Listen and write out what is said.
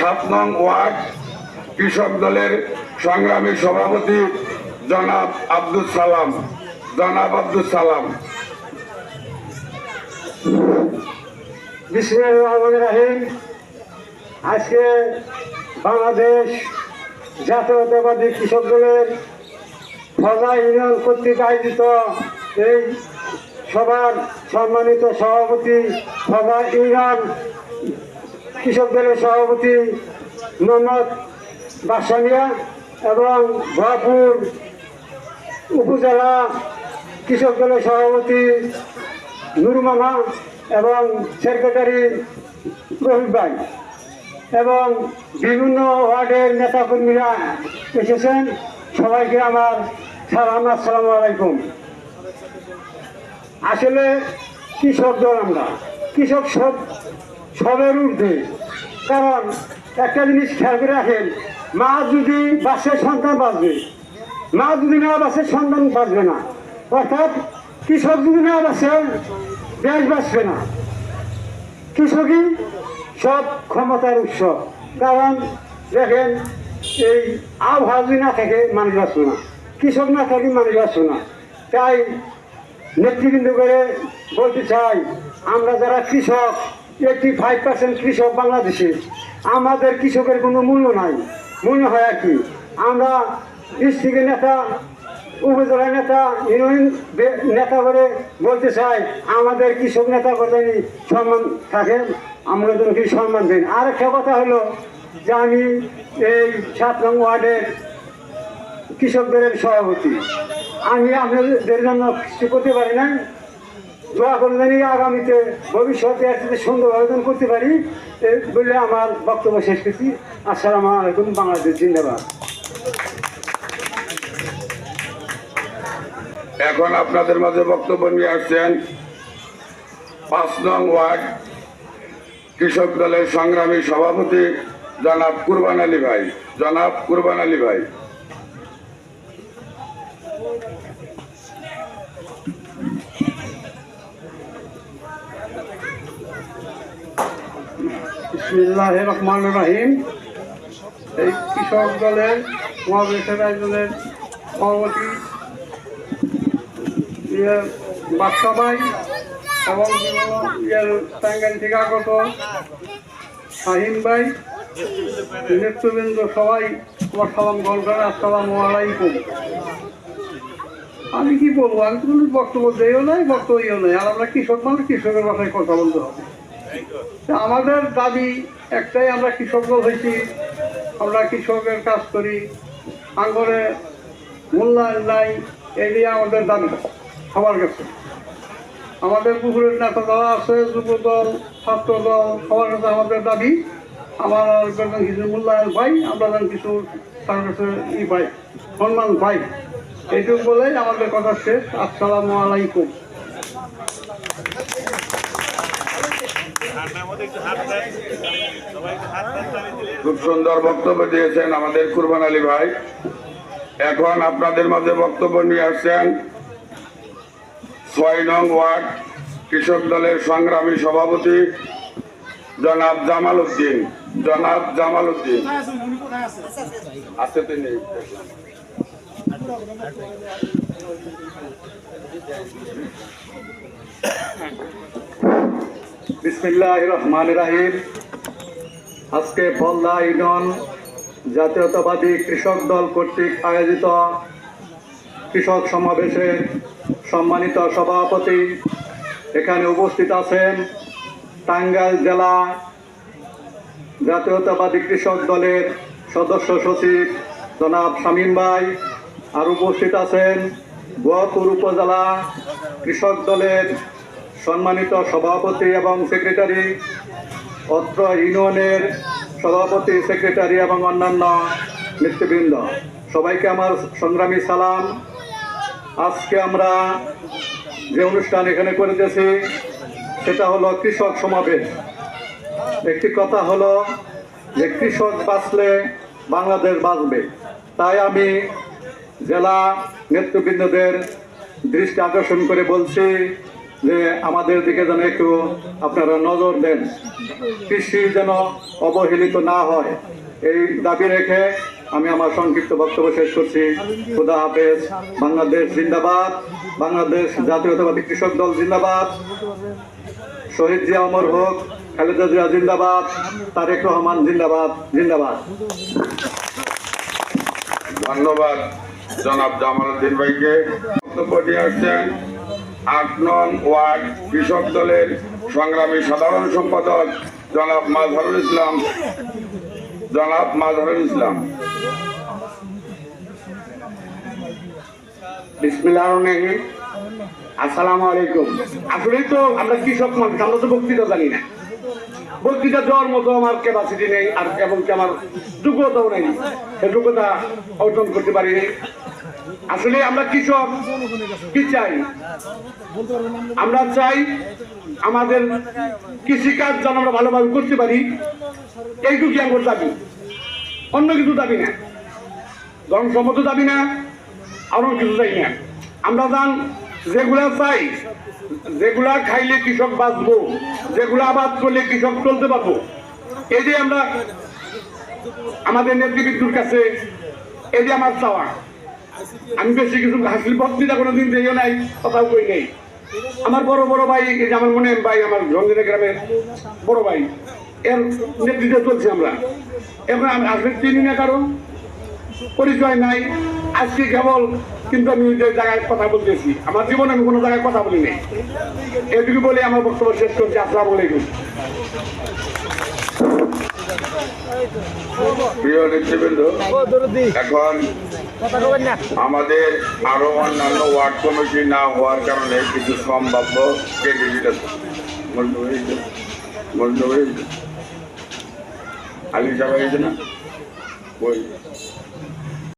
7 নং ওয়ার্ড কৃষক দলের সংগ্রামী সভাপতি জনাব আব্দুল সালাম। বিসমিল্লাহির রহমানির রহিম। আজকে বাংলাদেশ জাতীয়তাবাদী কৃষক দলের ফজা ইউনিয়ন কর্তৃক আয়োজিত এই সভার সম্মানিত সভাপতি ফজা ইউনিয়ন কৃষক দলের সভাপতি মোহাম্মদ বাসানিয়া এবং ভরপুর উপজেলা কৃষক দলের সভাপতি নুর মামা এবং সেক্রেটারি রহিম ভাই এবং বিভিন্ন ওয়ার্ডের নেতাকর্মীরা এসেছেন। সবাইকে আমার সালাম, আসসালামু আলাইকুম। আসলে কৃষক দল আমরা, কৃষক সবের ঊর্ধ্বে। কারণ একটা জিনিস খেয়াল করে রাখেন, মা যদি বাচ্চার সন্তান বাঁচবে, মা যদি না বাচ্চার সন্তান বাঁচবে না। অর্থাৎ কৃষক যদি না বাঁচে দেশ বাঁচবে না। কৃষকই সব ক্ষমতার উৎস। কারণ দেখেন, এই আবহাওয়া যদি না থাকে মানুষ বাঁচবে না, কৃষক না থাকে মানুষ বাঁচবে না। তাই নেতৃবৃন্দ করে বলতে চাই, আমরা যারা কৃষক 85% কৃষক বাংলাদেশে, আমাদের কৃষকের কোনো মূল্য নাই। মূল্য হয় আর কি, আমরা ডিস্ট্রিক্টের নেতা, উপজেলা নেতা, ইউনিয়ন নেতা করে বলতে চাই, আমাদের কৃষক নেতা করে সম্মান থাকে, আমরা জনকে সম্মান দিন। আর একটা কথা হলো যে আমি এই 7 নং ওয়ার্ডের কৃষকদের সভাপতি। আমি আপনাদের জন্য কিছু করতে পারি না, দোয়া করে জানি আগামীতে ভবিষ্যতে একসাথে সুন্দর আয়োজন করতে পারি বলে আমার বক্তব্য শেষ করছি। আসসালামু আলাইকুম। বাংলাদেশ জিন্দাবাদ। এখন আপনাদের মাঝে বক্তব্য নিয়ে আসছেন 5 নং ওয়ার্ড কৃষক দলের সংগ্রামী সভাপতি জনাব কুরবান আলী ভাই। বিসমিল্লাহির রহমানির রহিম। এই কৃষক দলের মহাবিশ্বের আয়োজনের সভাপতি বাদশা ভাই এবং টাঙ্গাইল থেকে আগত শাহিন ভাই, নেতৃবৃন্দ সবাই আমার সালাম গ্রহণ করেন। আসসালামু আলাইকুম। আমি কি বলবো, আমি তো কোনো বক্তব্য দিয়েও নাই, বক্তব্যও নাই। আর আমরা কৃষক মানুষ, কৃষকের ভাষায় কথা বলতে হবে। আমাদের দাবি একটাই, আমরা কৃষক দল হয়েছি, আমরা কৃষকের কাজ করি, আঙ্গরে মূল্যায়ন নাই, এই নিয়ে আমাদের দাবি সবার কাছে। আমাদের পুকুরের নেতা যারা আছে, যুব দল, ছাত্র দল, সবার কাছে আমাদের দাবি, আমার কিছু মূল্যায়ন পাই, আমরা যেন কিছু তার কাছে পাই, সম্মান পাই। এইটুকু বলেই আমাদের কথা শেষ। আসসালামু আলাইকুম। খুব সুন্দর বক্তব্য দিয়েছেন আমাদের কুরবান আলী ভাই। এখন আপনাদের মাঝে বক্তব্য নিয়ে আসছেন 6 নং ওয়ার্ড কৃষক দলের সংগ্রামী সভাপতি জনাব জামাল উদ্দিন। আছে তিনি। বিসমিল্লাহির রহমানির রহিম। আজকে ফজা ইউনিয়ন জাতীয়তাবাদী কৃষক দল কর্তৃক আয়োজিত কৃষক সমাবেশের সম্মানিত সভাপতি, এখানে উপস্থিত আছেন টাঙ্গাইল জেলা জাতীয়তাবাদী কৃষক দলের সদস্য সচিব জনাব শামীম ভাই, আর উপস্থিত আছেন ভরপুর উপজেলা কৃষক দলের সম্মানিত সভাপতি এবং সেক্রেটারি, অত্র ইউনিয়নের সভাপতি, সেক্রেটারি এবং অন্যান্য নেতৃবৃন্দ, সবাইকে আমার সংগ্রামী সালাম। আজকে আমরা যে অনুষ্ঠান এখানে করেছি সেটা হলো কৃষক সমাবেশ। একটি কথা হলো যে কৃষক বাঁচলে বাংলাদেশ বাঁচবে। তাই আমি জেলা নেতৃবৃন্দদের দৃষ্টি আকর্ষণ করে বলছি যে আমাদের দিকে যেন একটু আপনারা নজর দেন, কৃষি যেন অবহেলিত না হয়, এই দাবি রেখে আমি আমার সংক্ষিপ্ত বক্তব্য শেষ করছি। খুদা হাফেজ। বাংলাদেশ জিন্দাবাদ, বাংলাদেশ জাতীয়তাবাদী কৃষক দল জিন্দাবাদ, শহীদ জিয়া অমর হোক, খালেদা জিয়া জিন্দাবাদ, তারেক রহমান জিন্দাবাদ জিন্দাবাদ। ধন্যবাদ জনাব জামালউদ্দিন ভাইকে। বক্তব্য নিয়ে আসছেন ৮ নং ওয়ার্ড কৃষক দলের সংগ্রামী সাধারণ সম্পাদক জনাব মাজহারুল ইসলাম। বিসমিল্লাহির রহমানির রহিম। আসসালামু আলাইকুম। আসলেই তো আমরা কৃষক মানুষ, আমরা তো বক্তৃতা জানি না। বক্তৃতা দেওয়ার মতো আমার ক্যাপাসিটি নেই, আর এবং আমার যোগ্যতাও নেই, এই যোগ্যতা অর্জন করতে পারিনি। আসলে আমরা কৃষক কি চাই? আমরা চাই আমাদের কৃষিকাজ যেন আমরা ভালোভাবে করতে পারি, এইটুকুই আমার দাবি, অন্য কিছু দাবি না, জনসম্মত দাবি না, আরো কিছু চাই না। আমরা যেগুলা চাই, যেগুলা খাইলে কৃষক বাঁচবো, যেগুলা আবাদ করলে কৃষক চলতে পারবো, এই যে আমরা আমাদের নেতৃবৃন্দুর কাছে এই যে আমার চাওয়া। আমি বেশি কিছু হাসিল বক্তৃতা কোনোদিন দিয়েও নাই, কথাও কই নেই। আমার বড় বড় ভাই, এই যে আমার মনে ভাই, আমার রঞ্জিনা গ্রামের বড় ভাই, এর নেতৃত্বে চলছে আমরা। এখন আমি আসলে চিনি না, কারণ পরিচয় নাই, আজকে কেবল কিন্তু আমি যে জায়গায় কথা বলতেছি, আমার জীবনে আমি কোনো জায়গায় কথা বলি নাই। এটুকু বলে আমার বক্তব্য শেষ করছি। আসসালামু আলাইকুম। প্রিয় নেতৃবৃন্দ, এখন আমাদের আরো অন্যান্য ওয়ার্ড কমিটি না হওয়ার কারণে কিছু সম্ভাব্য ক্যান্ডিডেট আছে। আলী সাহেব হয়েছে না? ওই